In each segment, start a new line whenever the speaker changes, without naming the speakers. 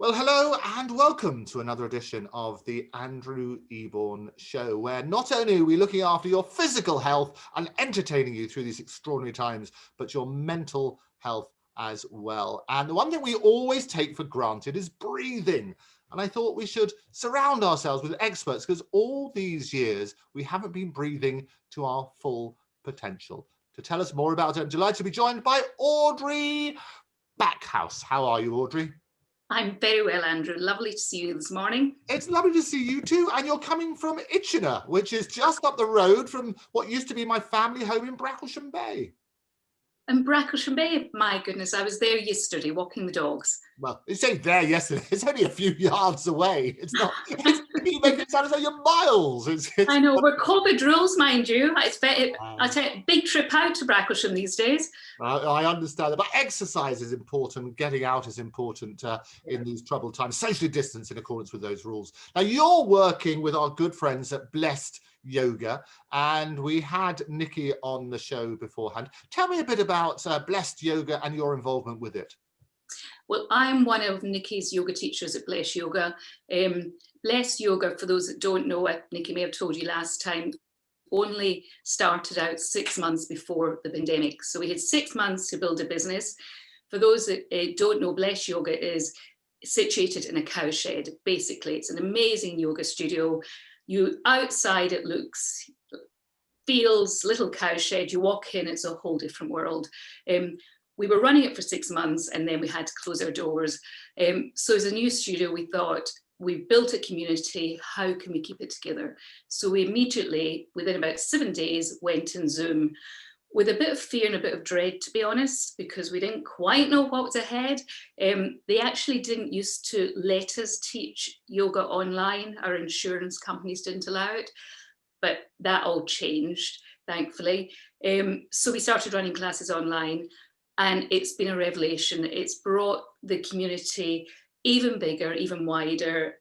Well, hello and welcome to another edition of the Andrew Eborn Show, where not only are we looking after your physical health and entertaining you through these extraordinary times, but your mental health as well. And the one thing we always take for granted is breathing. And I thought we should surround ourselves with experts because all these years we haven't been breathing to our full potential. To tell us more about it, I'm delighted to be joined by Audrey Backhouse. How are you, Audrey?
I'm very well, Andrew. Lovely to see you this morning.
It's lovely to see you too. And you're coming from Itchenor, which is just up the road from what used to be my family home in Bracklesham Bay.
And Bracklesham Bay, my goodness, I was there yesterday walking the dogs.
Well, you say there yesterday. It's only a few yards away. It's not. You make it sound as though you're miles.
I know, we're COVID rules, mind you. I take a big trip out to Bracklesham these days.
I understand that, but exercise is important. Getting out is important in these troubled times. Socially distanced in accordance with those rules. Now, you're working with our good friends at Blessed Yoga, and we had Nikki on the show beforehand. Tell me a bit about Blessed Yoga and your involvement with it.
Well, I'm one of Nikki's yoga teachers at Bless Yoga. Bless Yoga, for those that don't know, Nikki may have told you last time, only started out 6 months before the pandemic. So we had 6 months to build a business. For those that don't know, Bless Yoga is situated in a cowshed. Basically, it's an amazing yoga studio. Outside it feels little cowshed. You walk in, it's a whole different world. We were running it for 6 months and then we had to close our doors. So as a new studio, we thought, we built a community, how can we keep it together? So we immediately, within about 7 days, went in Zoom with a bit of fear and a bit of dread, to be honest, because we didn't quite know what was ahead. They actually didn't used to let us teach yoga online. Our insurance companies didn't allow it, but that all changed, thankfully. So we started running classes online and it's been a revelation. It's brought the community even bigger, even wider.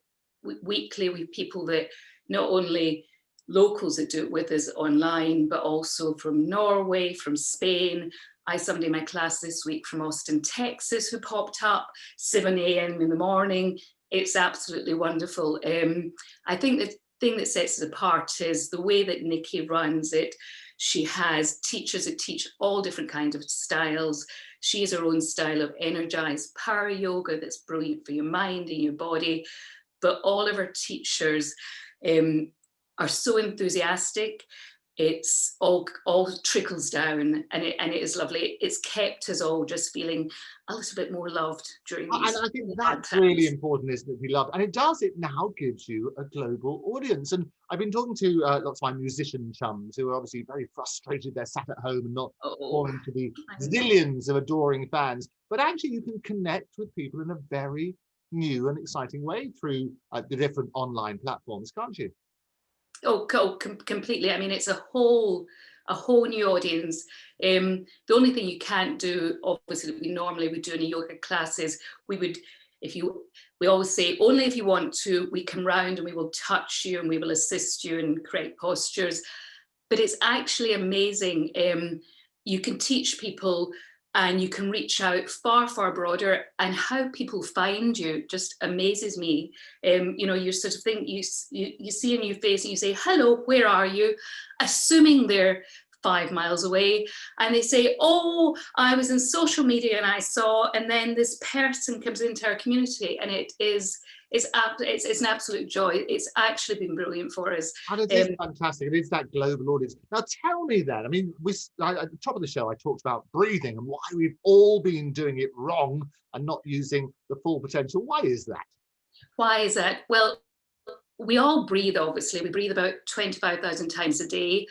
Weekly with people that not only locals that do it with us online, but also from Norway, from Spain. I had somebody in my class this week from Austin, Texas, who popped up 7 a.m. in the morning. It's absolutely wonderful. I think the thing that sets it apart is the way that Nikki runs it. She has teachers that teach all different kinds of styles. She has her own style of energized power yoga that's brilliant for your mind and your body. But all of her teachers are so enthusiastic. It's all trickles down and it is lovely. It's kept us all just feeling a little bit more loved during these.
And I think that's really important, isn't it? Be loved. And it now gives you a global audience. And I've been talking to lots of my musician chums who are obviously very frustrated. They're sat at home and not performing to the zillions of adoring fans. But actually you can connect with people in a very new and exciting way through the different online platforms, can't you?
Completely. I mean, it's a whole new audience. The only thing you can't do, obviously, that we normally would do in a yoga class is we always say, only if you want to, we come round and we will touch you and we will assist you in correct postures. But it's actually amazing. You can teach people and you can reach out far, far broader, and how people find you just amazes me. You sort of think, you see a new face and you say, hello, where are you? Assuming they're 5 miles away, and they say, oh, I was in social media and I saw, and then this person comes into our community, and it's an absolute joy. It's actually been brilliant for us.
And it is fantastic. It is that global audience. Now tell me then, I mean, at the top of the show, I talked about breathing and why we've all been doing it wrong and not using the full potential. Why is that?
Why is that? Well, we all breathe, obviously. We breathe about 25,000 times a day,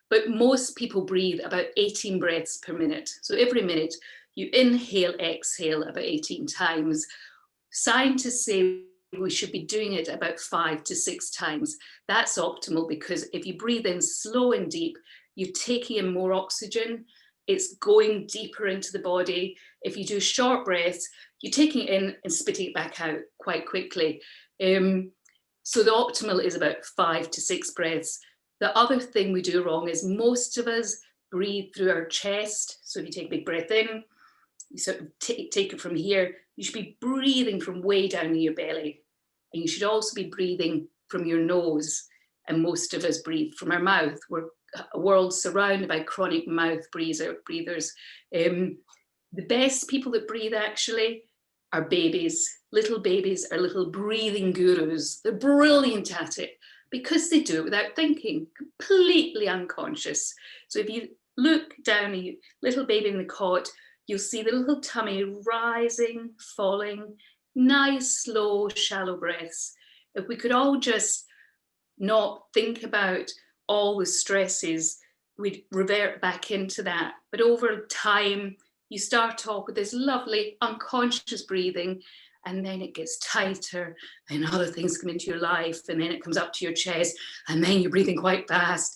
but most people breathe about 18 breaths per minute. So every minute you inhale, exhale about 18 times. Scientists say we should be doing it about 5 to 6 times. That's optimal because if you breathe in slow and deep, you're taking in more oxygen. It's going deeper into the body. If you do short breaths, you're taking it in and spitting it back out quite quickly. So the optimal is about 5 to 6 breaths. The other thing we do wrong is most of us breathe through our chest. So if you take a big breath in, you sort of take it from here, You should be breathing from way down in your belly. And you should also be breathing from your nose. And most of us breathe from our mouth. We're a world surrounded by chronic mouth breathers. The best people that breathe actually are babies. Little babies are little breathing gurus. They're brilliant at it because they do it without thinking, completely unconscious. So if you look down at a little baby in the cot, you'll see the little tummy rising, falling, nice, slow, shallow breaths. If we could all just not think about all the stresses, we'd revert back into that. But over time, you start off with this lovely unconscious breathing, and then it gets tighter, and other things come into your life, and then it comes up to your chest, and then you're breathing quite fast.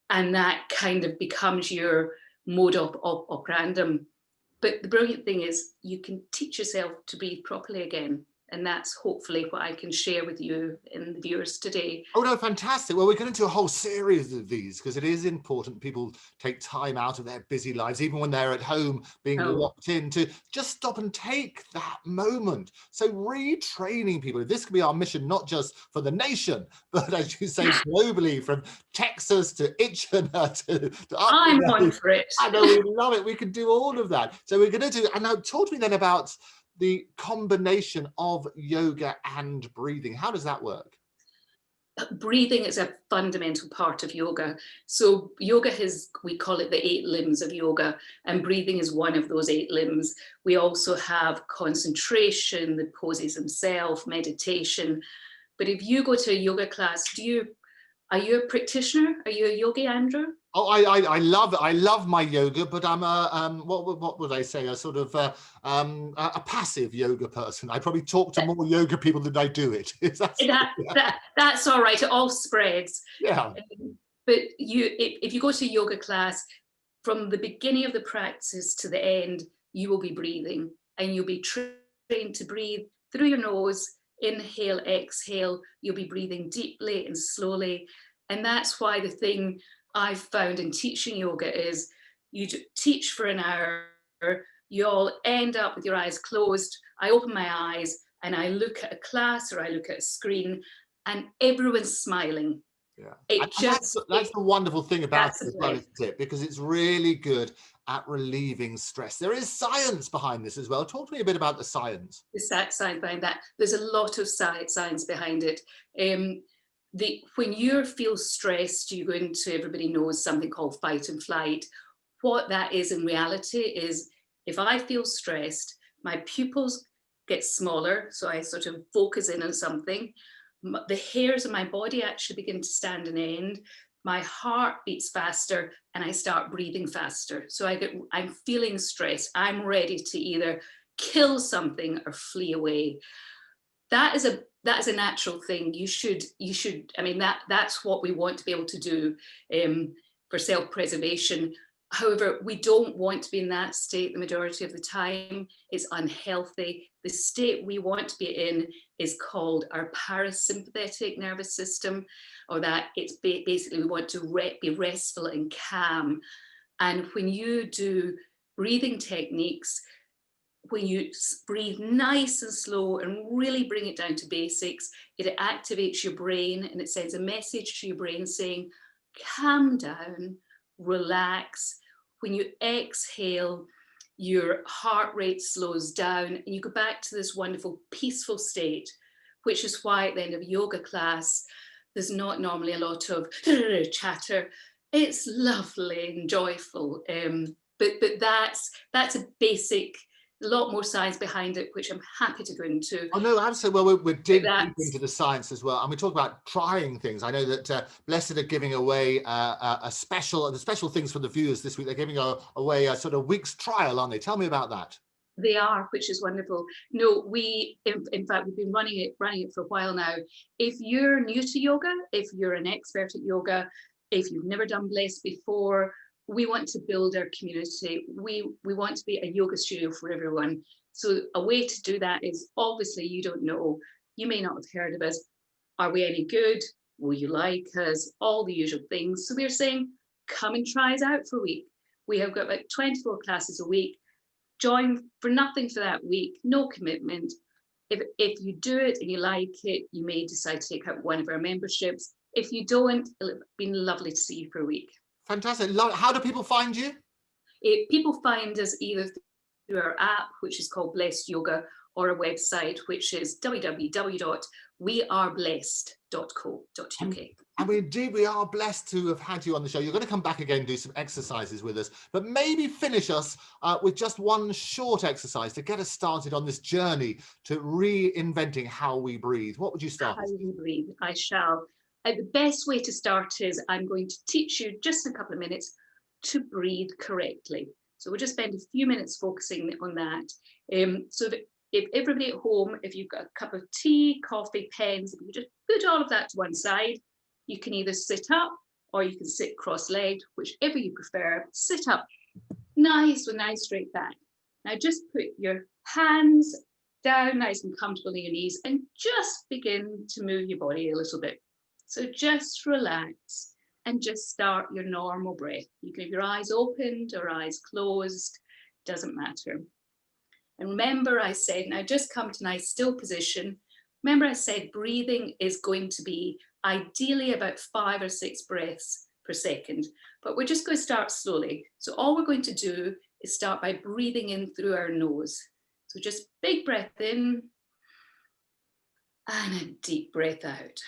And that kind of becomes your mode of operandum. But the brilliant thing is you can teach yourself to breathe properly again. And that's hopefully what I can share with you and the viewers today.
Oh no, fantastic. Well, we're going to do a whole series of these because it is important people take time out of their busy lives, even when they're at home being locked in, to just stop and take that moment. So retraining people, this could be our mission, not just for the nation, but as you say, globally, from Texas to Itchener to
I'm on for it.
I know, we love it. We can do all of that. So we're going to do, and now talk to me then about the combination of yoga and breathing. How does that work?
Breathing is a fundamental part of yoga. So yoga has, we call it the 8 limbs of yoga, and breathing is one of those 8 limbs. We also have concentration, the poses themselves, meditation. But if you go to a yoga class, are you a practitioner? Are you a yogi, Andrew?
Oh, I love my yoga, but I'm a what would I say, a sort of a passive yoga person. I probably talk to more yoga people than I do it.
That's all right. It all spreads.
Yeah.
But if you go to a yoga class, from the beginning of the practice to the end, you will be breathing, and you'll be trained to breathe through your nose. Inhale, exhale. You'll be breathing deeply and slowly, and that's why the thing I've found in teaching yoga is you teach for an hour, you all end up with your eyes closed. I open my eyes and I look at a class or I look at a screen and everyone's smiling.
Yeah, that's the wonderful thing about it as well, isn't it? Because it's really good at relieving stress. There is science behind this as well. Talk to me a bit about the science.
The science behind that. There's a lot of science behind it. When you feel stressed, you go into, everybody knows something called fight and flight. What that is in reality is, if I feel stressed, my pupils get smaller, so I sort of focus in on something. The hairs on my body actually begin to stand on end. My heart beats faster, and I start breathing faster. So I'm feeling stressed. I'm ready to either kill something or flee away. That is a natural thing. You should, I mean, that's what we want to be able to do for self-preservation. However, we don't want to be in that state the majority of the time. It's unhealthy. The state we want to be in is called our parasympathetic nervous system, or that it's basically we want to be restful and calm. And when you do breathing techniques, when you breathe nice and slow and really bring it down to basics, it activates your brain and it sends a message to your brain saying, calm down, relax. When you exhale, your heart rate slows down and you go back to this wonderful peaceful state, which is why at the end of a yoga class, there's not normally a lot of chatter. It's lovely and joyful. But that's a basic, a lot more science behind it, which I'm happy to go into.
Oh no, absolutely. Well, we're digging deep into the science as well, and we talk about trying things. I know that Blessed are giving away the special things for the viewers this week. They're giving away a sort of Wicks trial, aren't they? Tell me about that.
They are, which is wonderful. No, in fact, we've been running it for a while now. If you're new to yoga, if you're an expert at yoga, if you've never done Blessed before, we want to build our community. We want to be a yoga studio for everyone. So a way to do that is, obviously you don't know, you may not have heard of us. Are we any good? Will you like us? All the usual things. So we're saying, come and try us out for a week. We have got about 24 classes a week. join for nothing for that week, no commitment. If you do it and you like it, you may decide to take out one of our memberships. If you don't, it'll have been lovely to see you for a week.
Fantastic. How do people find you?
People find us either through our app, which is called Blessed Yoga, or a website, which is www.weareblessed.co.uk.
And indeed, we are blessed to have had you on the show. You're going to come back again and do some exercises with us, but maybe finish us with just one short exercise to get us started on this journey to reinventing how we breathe. What would you start with?
How we breathe, I shall. The best way to start is I'm going to teach you just in a couple of minutes to breathe correctly. So we'll just spend a few minutes focusing on that. So if everybody at home, if you've got a cup of tea, coffee, pens, if you just put all of that to one side, you can either sit up or you can sit cross-legged, whichever you prefer. Sit up, nice with nice straight back. Now just put your hands down nice and comfortable on your knees and just begin to move your body a little bit. So just relax and just start your normal breath. You can have your eyes opened or eyes closed, doesn't matter. And remember I said, now just come to nice still position. Remember I said breathing is going to be ideally about 5 or 6 breaths per second, but we're just going to start slowly. So all we're going to do is start by breathing in through our nose. So just big breath in and a deep breath out.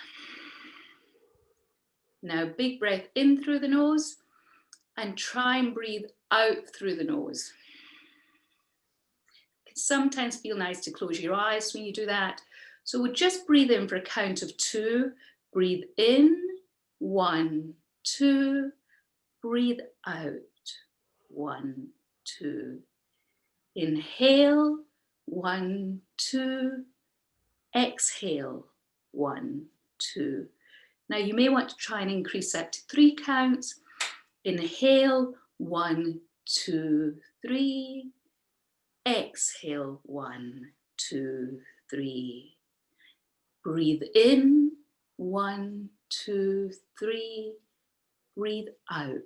Now big breath in through the nose and try and breathe out through the nose. It can sometimes feel nice to close your eyes when you do that. So we'll just breathe in for a count of 2. Breathe in, 1, 2. Breathe out, 1, 2. Inhale, 1, 2. Exhale, 1, 2. Now you may want to try and increase that to 3 counts. Inhale, 1, 2, 3. Exhale, 1, 2, 3. Breathe in, 1, 2, 3. Breathe out,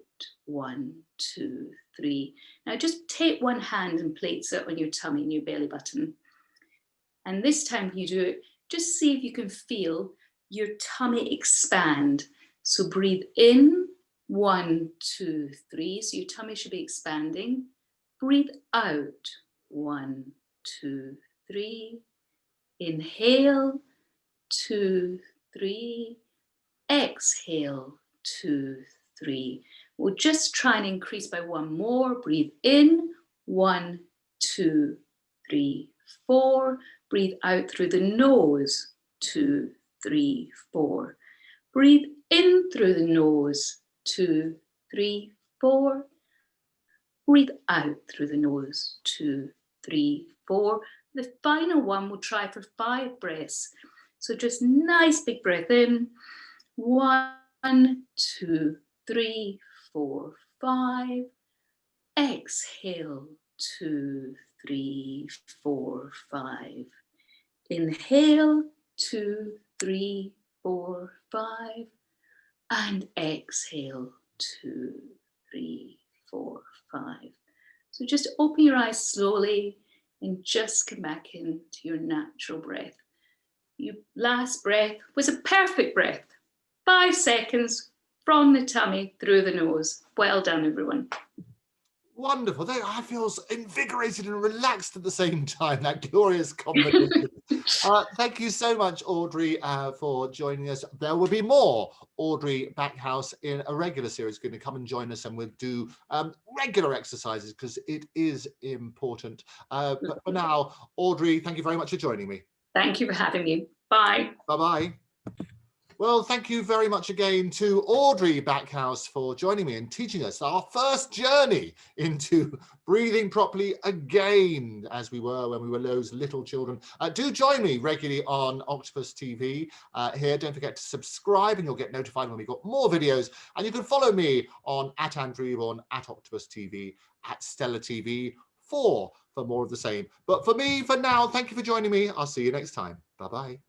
1, 2, 3. Now just take one hand and place it on your tummy and your belly button. And this time when you do it, just see if you can feel your tummy expand. So breathe in, 1, 2, 3. So your tummy should be expanding. Breathe out, 1, 2, 3. Inhale, 2, 3. Exhale, 2, 3. We'll just try and increase by 1 more. Breathe in, 1, 2, 3, 4. Breathe out through the nose, 2, 3, 4. Breathe in through the nose, 2, 3, 4. Breathe out through the nose, 2, 3, 4. The final one we'll try for 5 breaths. So just nice big breath in, 1, 2, 3, 4, 5. Exhale, 2, 3, 4, 5. Inhale, 2, 3, 4, 5. And exhale, 2, 3, 4, 5. So just open your eyes slowly and just come back into your natural breath. Your last breath was a perfect breath. 5 seconds from the tummy through the nose. Well done, everyone.
Wonderful. I feel invigorated and relaxed at the same time. That glorious combination. Thank you so much, Audrey, for joining us. There will be more Audrey Backhouse in a regular series. Going to come and join us, and we'll do regular exercises because it is important. But for now, Audrey, thank you very much for joining me.
Thank you for having me. Bye.
Bye-bye. Well, thank you very much again to Audrey Backhouse for joining me and teaching us our first journey into breathing properly again, as we were when we were those little children. Do join me regularly on Octopus TV here. Don't forget to subscribe and you'll get notified when we've got more videos. And you can follow me on @Andrew Eborn, @Octopus TV, @Stella TV for more of the same. But for me, for now, thank you for joining me. I'll see you next time. Bye-bye.